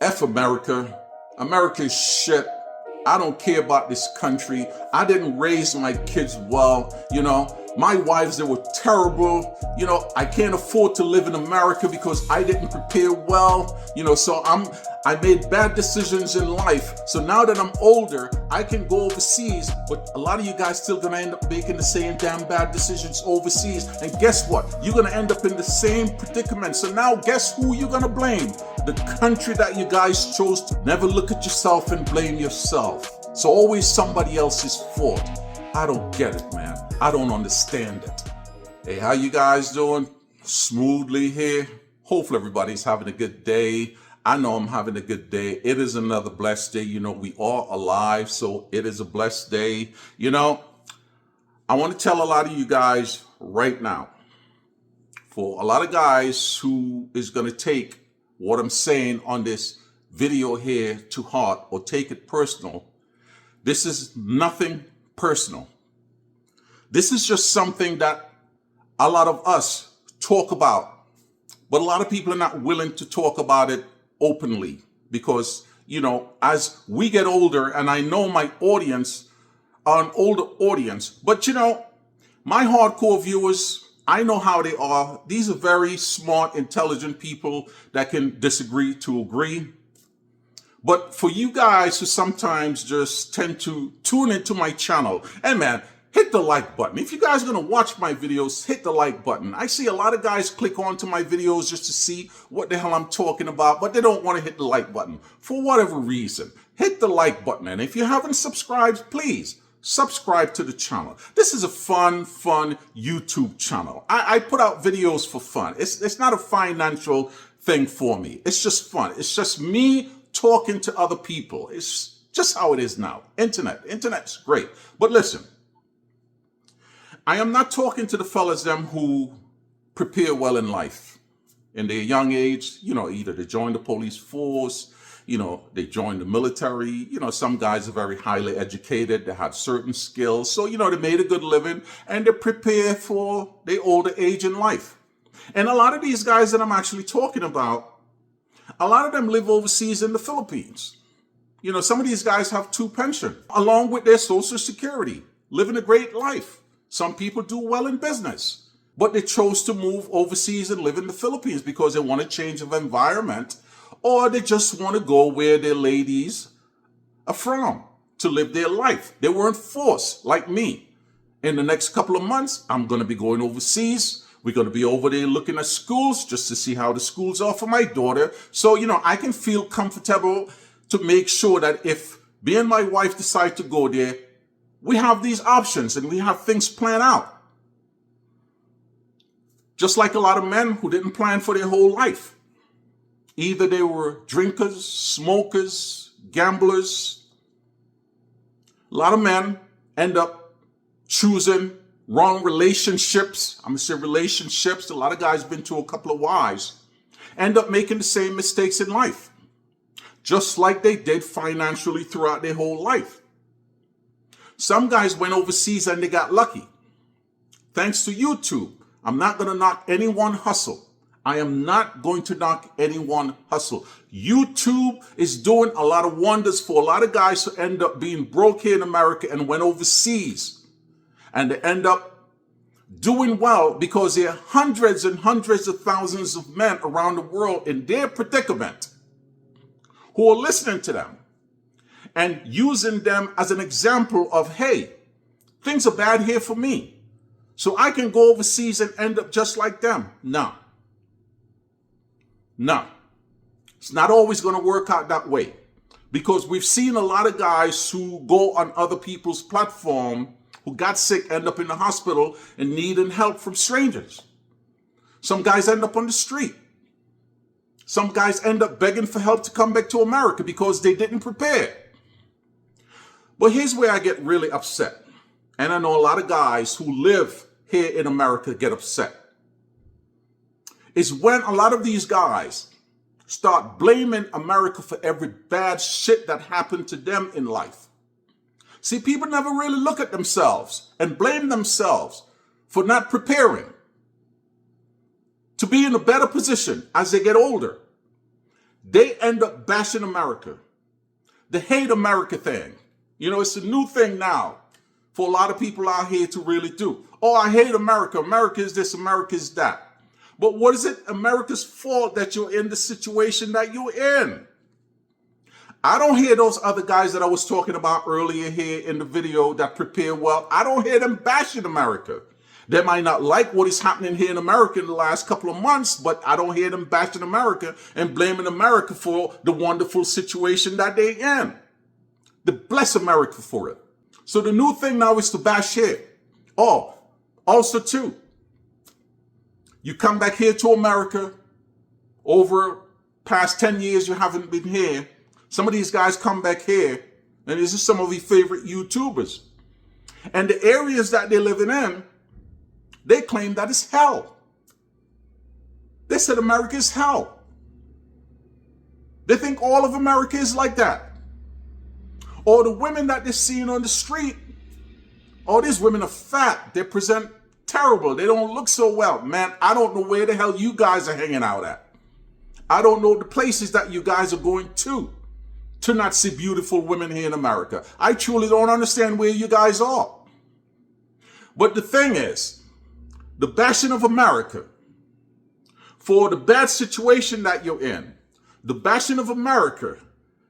F America. America is shit. I don't care about this country. I didn't raise my kids well. My wives, they were terrible. I can't afford to live in America because I didn't prepare well. So I made bad decisions in life. So now that I'm older, I can go overseas, but a lot of you guys still gonna end up making the same damn bad decisions overseas. And guess what? You're gonna end up in the same predicament. So now guess who you're gonna blame? The country that you guys chose to. Never look at yourself and blame yourself. So always somebody else's fault. I don't get it, man. I don't understand it. Hey, how you guys doing? Smoothly here. Hopefully everybody's having a good day. I know I'm having a good day. It is another blessed day. We are alive, so it is a blessed day. I want to tell a lot of you guys right now, for a lot of guys who is going to take what I'm saying on this video here to heart or take it personal, this is nothing personal. This is just something that a lot of us talk about, but a lot of people are not willing to talk about it openly because, as we get older, and I know my audience are an older audience, but my hardcore viewers, I know how they are. These are very smart, intelligent people that can disagree to agree. But for you guys who sometimes just tend to tune into my channel, and man, hit the like button. If you guys are going to watch my videos, hit the like button. I see a lot of guys click onto my videos just to see what the hell I'm talking about, but they don't want to hit the like button for whatever reason. Hit the like button. And if you haven't subscribed, please subscribe to the channel. This is a fun YouTube channel. I put out videos for fun. It's not a financial thing for me. It's just fun. It's just me talking to other people. It's just how it is now. Internet's great. But listen, I am not talking to the fellas them who prepare well in life. In their young age, either they join the police force, they join the military. Some guys are very highly educated. They have certain skills. So, they made a good living and they prepare for their older age in life. And a lot of these guys that I'm actually talking about, a lot of them live overseas in the Philippines. Some of these guys have 2 pensions along with their Social Security, living a great life. Some people do well in business, but they chose to move overseas and live in the Philippines because they want a change of environment, or they just want to go where their ladies are from to live their life. They weren't forced like me. In the next couple of months, I'm going to be going overseas. We're going to be over there looking at schools just to see how the schools are for my daughter. So, I can feel comfortable to make sure that if me and my wife decide to go there, we have these options and we have things planned out. Just like a lot of men who didn't plan for their whole life. Either they were drinkers, smokers, gamblers. A lot of men end up choosing wrong relationships. I'm going to say relationships. A lot of guys been to a couple of wives. End up making the same mistakes in life. Just like they did financially throughout their whole life. Some guys went overseas and they got lucky. Thanks to YouTube. I'm not going to knock anyone hustle. I am not going to knock anyone hustle. YouTube is doing a lot of wonders for a lot of guys who end up being broke here in America and went overseas. And they end up doing well because there are hundreds and hundreds of thousands of men around the world in their predicament who are listening to them and using them as an example of, hey, things are bad here for me, so I can go overseas and end up just like them. No. It's not always going to work out that way, because we've seen a lot of guys who go on other people's platform who got sick, end up in the hospital and needing help from strangers. Some guys end up on the street. Some guys end up begging for help to come back to America because they didn't prepare. But here's where I get really upset. And I know a lot of guys who live here in America get upset. Is when a lot of these guys start blaming America for every bad shit that happened to them in life. See, people never really look at themselves and blame themselves for not preparing to be in a better position as they get older. they end up bashing America. The hate America thing. You know, it's a new thing now for a lot of people out here to really do. Oh, I hate America. America is this, America is that. But what is it America's fault that you're in the situation that you're in? I don't hear those other guys that I was talking about earlier here in the video that prepare well. I don't hear them bashing America. They might not like what is happening here in America in the last couple of months, but I don't hear them bashing America and blaming America for the wonderful situation that they're in. They bless America for it. So the new thing now is to bash here. Oh, also too, you come back here to America, over past 10 years you haven't been here. Some of these guys come back here, and this is some of your favorite YouTubers. And the areas that they're living in, they claim that it's hell. They said America is hell. They think all of America is like that. Or the women that they're seeing on the street, oh, these women are fat. They present terrible. They don't look so well. Man, I don't know where the hell you guys are hanging out at. I don't know the places that you guys are going to not see beautiful women here in America. I truly don't understand where you guys are. But the thing is, the bashing of America for the bad situation that you're in, the bashing of America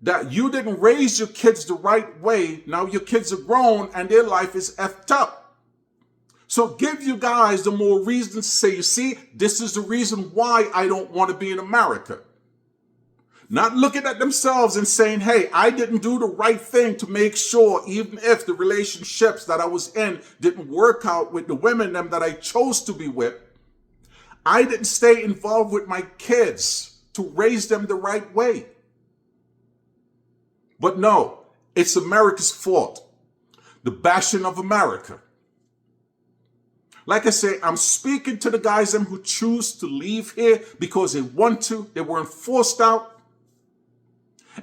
that you didn't raise your kids the right way, now your kids are grown and their life is effed up. So give you guys the more reasons to say, you see, this is the reason why I don't want to be in America. Not looking at themselves and saying, hey, I didn't do the right thing to make sure, even if the relationships that I was in didn't work out with the women that I chose to be with, I didn't stay involved with my kids to raise them the right way. But no, it's America's fault. The bashing of America. Like I say, I'm speaking to the guys who choose to leave here because they want to. They weren't forced out.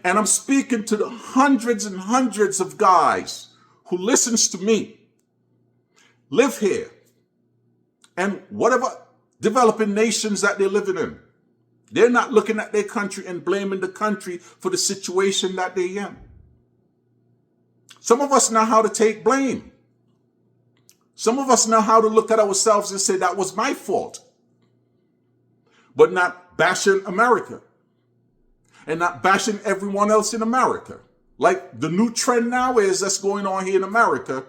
And I'm speaking to the hundreds and hundreds of guys who listens to me, live here, and whatever developing nations that they're living in. They're not looking at their country and blaming the country for the situation that they're in. Some of us know how to take blame. Some of us know how to look at ourselves and say, that was my fault. But not bashing America. And not bashing everyone else in America. Like the new trend now is that's going on here in America.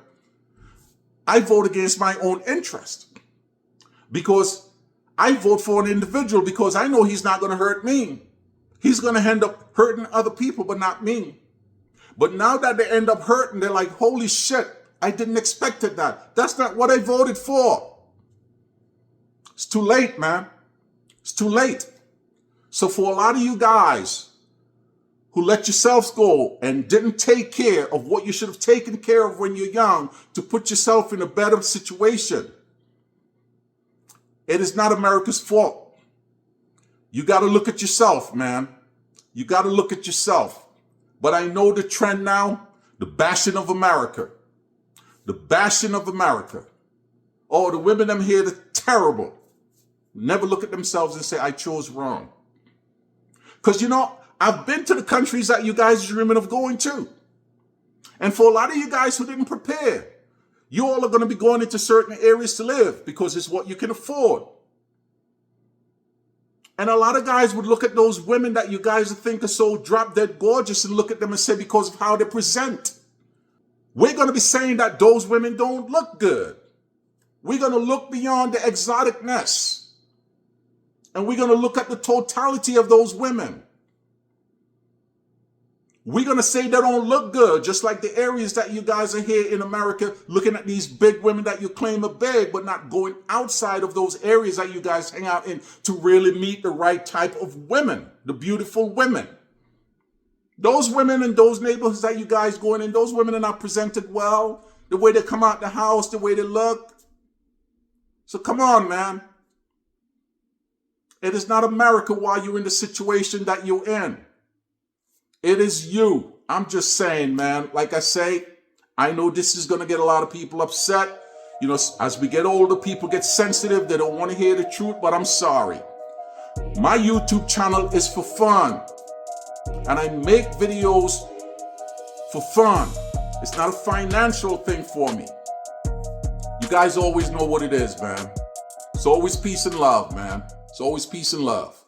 I vote against my own interest. Because I vote for an individual because I know he's not going to hurt me. He's going to end up hurting other people, but not me. But now that they end up hurting, they're like, holy shit, I didn't expect that. That's not what I voted for. It's too late, man. It's too late. So for a lot of you guys who let yourselves go and didn't take care of what you should have taken care of when you're young to put yourself in a better situation, it is not America's fault. You got to look at yourself, man. You got to look at yourself. But I know the trend now, the bashing of America. The bashing of America. Oh, the women them here, they're terrible. Never look at themselves and say, I chose wrong. Because, you know, I've been to the countries that you guys are dreaming of going to. And for a lot of you guys who didn't prepare, you all are going to be going into certain areas to live because it's what you can afford. And a lot of guys would look at those women that you guys think are so drop dead gorgeous and look at them and say, because of how they present. We're going to be saying that those women don't look good. We're going to look beyond the exoticness. And we're going to look at the totality of those women. We're going to say they don't look good, just like the areas that you guys are here in America looking at these big women that you claim are big, but not going outside of those areas that you guys hang out in to really meet the right type of women, the beautiful women. Those women in those neighborhoods that you guys going in, those women are not presented well, the way they come out the house, the way they look. So come on, man. It is not America why you're in the situation that you're in. It is you. I'm just saying, man, like I say, I know this is going to get a lot of people upset. You know, as we get older, people get sensitive. They don't want to hear the truth, but I'm sorry. My YouTube channel is for fun. And I make videos for fun. It's not a financial thing for me. You guys always know what it is, man. It's always peace and love, man. It's always peace and love.